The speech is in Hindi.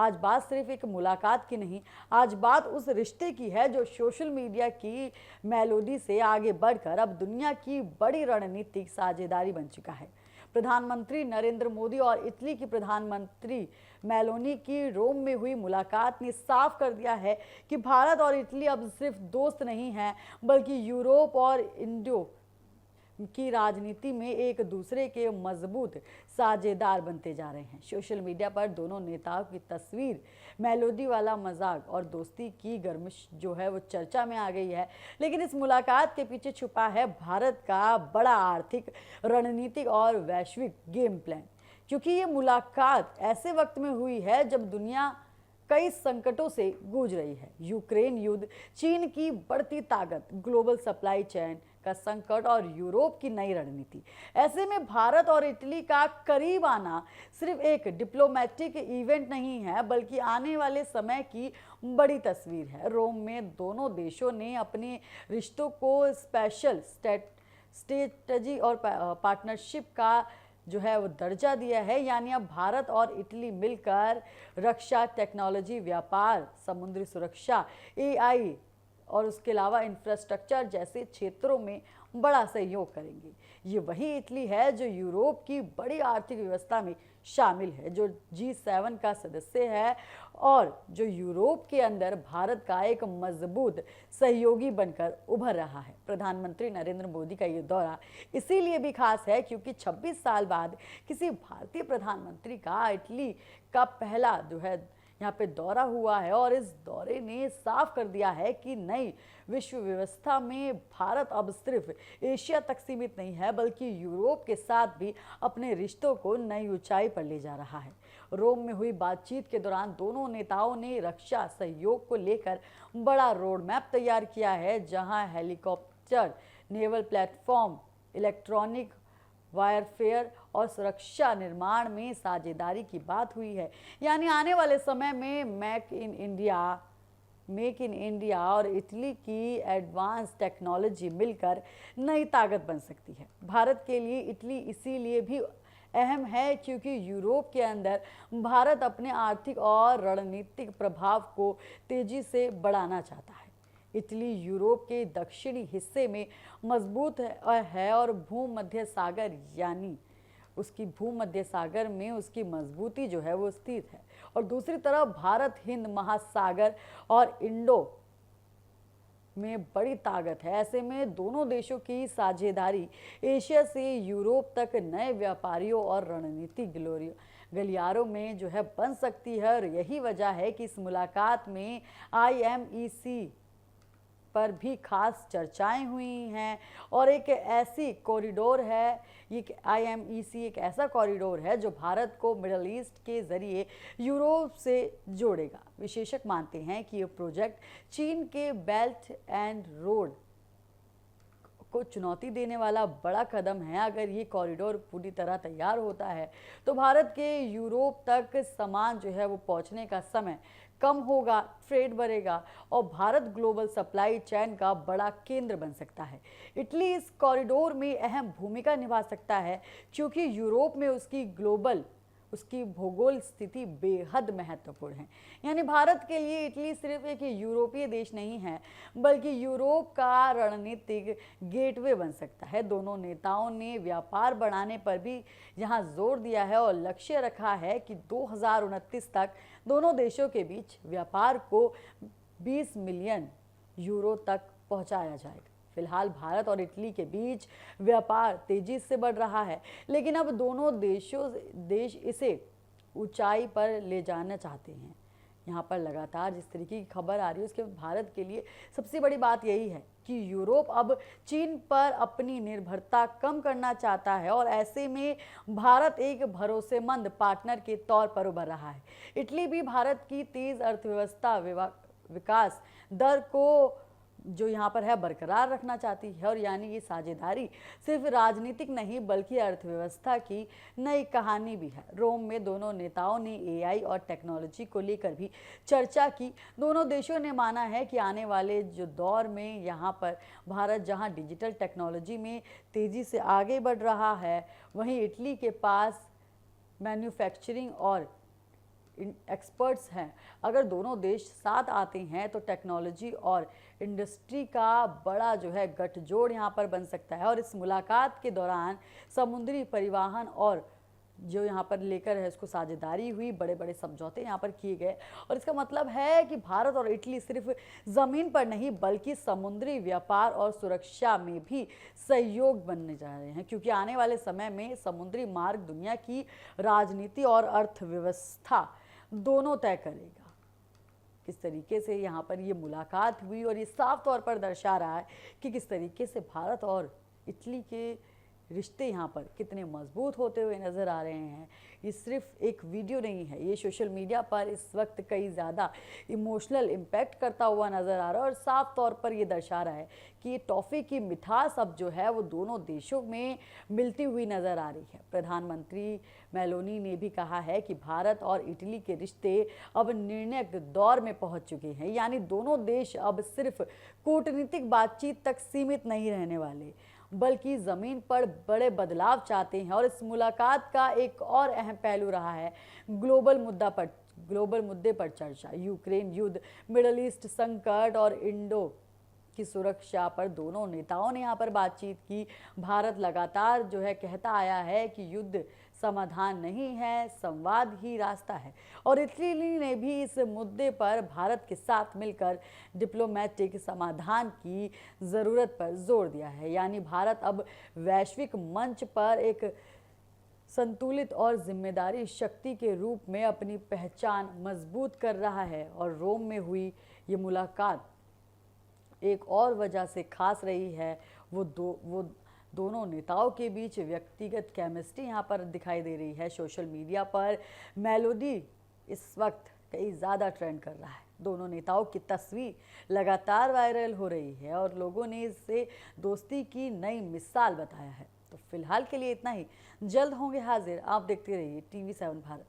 आज बात सिर्फ एक मुलाकात की नहीं, आज बात उस रिश्ते की है जो सोशल मीडिया की मेलोडी से आगे बढ़कर अब दुनिया की बड़ी रणनीतिक साझेदारी बन चुका है। प्रधानमंत्री नरेंद्र मोदी और इटली की प्रधानमंत्री मेलोनी की रोम में हुई मुलाकात ने साफ कर दिया है कि भारत और इटली अब सिर्फ दोस्त नहीं हैं, बल्कि यूरोप और इंडो की राजनीति में एक दूसरे के मजबूत साझेदार बनते जा रहे हैं। सोशल मीडिया पर दोनों नेताओं की तस्वीर, मेलोडी वाला मजाक और दोस्ती की गर्मिश जो है वो चर्चा में आ गई है। लेकिन इस मुलाकात के पीछे छुपा है भारत का बड़ा आर्थिक, रणनीतिक और वैश्विक गेम प्लान। क्योंकि ये मुलाकात ऐसे वक्त में हुई है जब दुनिया कई संकटों से गूंज रही है। यूक्रेन युद्ध, चीन की बढ़ती ताकत, ग्लोबल सप्लाई चेन का संकट और यूरोप की नई रणनीति। ऐसे में भारत और इटली का करीब आना सिर्फ एक डिप्लोमेटिक इवेंट नहीं है, बल्कि आने वाले समय की बड़ी तस्वीर है। रोम में दोनों देशों ने अपने रिश्तों को स्पेशल स्ट्रेटजी और पार्टनरशिप का जो है वो दर्जा दिया है। यानी अब भारत और इटली मिलकर रक्षा, टेक्नोलॉजी, व्यापार, समुद्री सुरक्षा, एआई और उसके अलावा इंफ्रास्ट्रक्चर जैसे क्षेत्रों में बड़ा सहयोग करेंगे। ये वही इटली है जो यूरोप की बड़ी आर्थिक व्यवस्था में शामिल है, जो G7 का सदस्य है और जो यूरोप के अंदर भारत का एक मजबूत सहयोगी बनकर उभर रहा है। प्रधानमंत्री नरेंद्र मोदी का ये दौरा इसीलिए भी खास है क्योंकि 26 साल बाद किसी भारतीय प्रधानमंत्री का इटली का पहला जो है यहाँ पे दौरा हुआ है और इस दौरे ने साफ कर दिया है कि नई विश्व व्यवस्था में भारत अब सिर्फ एशिया तक सीमित नहीं है, बल्कि यूरोप के साथ भी अपने रिश्तों को नई ऊंचाई पर ले जा रहा है। रोम में हुई बातचीत के दौरान दोनों नेताओं ने रक्षा सहयोग को लेकर बड़ा रोड मैप तैयार किया है, जहां हेलीकॉप्टर, नेवल प्लेटफॉर्म, इलेक्ट्रॉनिक वायरफेयर और सुरक्षा निर्माण में साझेदारी की बात हुई है। यानी आने वाले समय में मेक इन इंडिया और इटली की एडवांस टेक्नोलॉजी मिलकर नई ताकत बन सकती है। भारत के लिए इटली इसीलिए भी अहम है क्योंकि यूरोप के अंदर भारत अपने आर्थिक और रणनीतिक प्रभाव को तेजी से बढ़ाना चाहता है। इटली यूरोप के दक्षिणी हिस्से में मजबूत है और भूमध्य सागर यानी उसकी भूमध्य सागर में उसकी मजबूती जो है वो स्थित है। और दूसरी तरफ भारत हिंद महासागर और इंडो में बड़ी ताकत है। ऐसे में दोनों देशों की साझेदारी एशिया से यूरोप तक नए व्यापारियों और रणनीतिक गलियारों में जो है बन सकती है। और यही वजह है कि इस मुलाकात में IMEC पर भी खास चर्चाएं हुई हैं और एक ऐसी कॉरिडोर है, ये IMEC एक ऐसा कॉरिडोर है जो भारत को मिडल ईस्ट के जरिए यूरोप से जोड़ेगा। विशेषज्ञ मानते हैं कि ये प्रोजेक्ट चीन के बेल्ट एंड रोड को चुनौती देने वाला बड़ा कदम है। अगर ये कॉरिडोर पूरी तरह तैयार होता है तो भारत के यूरोप तक सामान जो है वो पहुंचने का समय कम होगा, ट्रेड बढ़ेगा और भारत ग्लोबल सप्लाई चेन का बड़ा केंद्र बन सकता है। इटली इस कॉरिडोर में अहम भूमिका निभा सकता है क्योंकि यूरोप में उसकी भूगोल स्थिति बेहद महत्वपूर्ण है। यानी भारत के लिए इटली सिर्फ एक यूरोपीय देश नहीं है, बल्कि यूरोप का रणनीतिक गेटवे बन सकता है। दोनों नेताओं ने व्यापार बढ़ाने पर भी यहाँ जोर दिया है और लक्ष्य रखा है कि 2029 तक दोनों देशों के बीच व्यापार को 20 मिलियन यूरो तक पहुँचाया जाएगा। फिलहाल भारत और इटली के बीच व्यापार तेजी से बढ़ रहा है, लेकिन अब दोनों देश इसे ऊंचाई पर ले जाना चाहते हैं। यहाँ पर लगातार जिस तरीके की खबर आ रही है उसके भारत के लिए सबसे बड़ी बात यही है कि यूरोप अब चीन पर अपनी निर्भरता कम करना चाहता है और ऐसे में भारत एक भरोसेमंद पार्टनर के तौर पर उभर रहा है। इटली भी भारत की तेज अर्थव्यवस्था विकास दर को जो यहाँ पर है बरकरार रखना चाहती है। और यानी ये साझेदारी सिर्फ राजनीतिक नहीं बल्कि अर्थव्यवस्था की नई कहानी भी है। रोम में दोनों नेताओं ने AI और टेक्नोलॉजी को लेकर भी चर्चा की। दोनों देशों ने माना है कि आने वाले जो दौर में यहाँ पर भारत जहाँ डिजिटल टेक्नोलॉजी में तेज़ी से आगे बढ़ रहा है, वहीं इटली के पास मैन्युफैक्चरिंग और एक्सपर्ट्स हैं। अगर दोनों देश साथ आते हैं तो टेक्नोलॉजी और इंडस्ट्री का बड़ा जो है गठजोड़ यहाँ पर बन सकता है। और इस मुलाकात के दौरान समुद्री परिवहन और जो यहाँ पर लेकर है उसको साझेदारी हुई, बड़े बड़े समझौते यहाँ पर किए गए। और इसका मतलब है कि भारत और इटली सिर्फ ज़मीन पर नहीं बल्कि समुद्री व्यापार और सुरक्षा में भी सहयोग बनने जा रहे हैं, क्योंकि आने वाले समय में समुद्री मार्ग दुनिया की राजनीति और अर्थव्यवस्था दोनों तय करेगा। किस तरीके से यहाँ पर ये मुलाकात हुई और ये साफ तौर पर दर्शा रहा है कि किस तरीके से भारत और इटली के रिश्ते यहाँ पर कितने मजबूत होते हुए नज़र आ रहे हैं। ये सिर्फ एक वीडियो नहीं है, ये सोशल मीडिया पर इस वक्त कई ज़्यादा इमोशनल इम्पैक्ट करता हुआ नज़र आ रहा है और साफ तौर पर ये दर्शा रहा है कि ये टॉफ़ी की मिठास अब जो है वो दोनों देशों में मिलती हुई नज़र आ रही है। प्रधानमंत्री मेलोनी ने भी कहा है कि भारत और इटली के रिश्ते अब निर्णायक दौर में पहुंच चुके हैं, यानी दोनों देश अब सिर्फ कूटनीतिक बातचीत तक सीमित नहीं रहने वाले बल्कि ज़मीन पर बड़े बदलाव चाहते हैं। और इस मुलाकात का एक और अहम पहलू रहा है ग्लोबल मुद्दे पर चर्चा। यूक्रेन युद्ध, मिडल ईस्ट संकट और इंडो की सुरक्षा पर दोनों नेताओं ने यहाँ पर बातचीत की। भारत लगातार जो है कहता आया है कि युद्ध समाधान नहीं है, संवाद ही रास्ता है। और इटली ने भी इस मुद्दे पर भारत के साथ मिलकर डिप्लोमेटिक समाधान की ज़रूरत पर जोर दिया है। यानी भारत अब वैश्विक मंच पर एक संतुलित और जिम्मेदारी शक्ति के रूप में अपनी पहचान मजबूत कर रहा है। और रोम में हुई ये मुलाकात एक और वजह से खास रही है। वो दोनों नेताओं के बीच व्यक्तिगत केमिस्ट्री यहाँ पर दिखाई दे रही है। सोशल मीडिया पर मेलोडी इस वक्त कई ज़्यादा ट्रेंड कर रहा है। दोनों नेताओं की तस्वीर लगातार वायरल हो रही है और लोगों ने इसे दोस्ती की नई मिसाल बताया है। तो फिलहाल के लिए इतना ही, जल्द होंगे हाजिर। आप देखते रहिए TV7 भारत।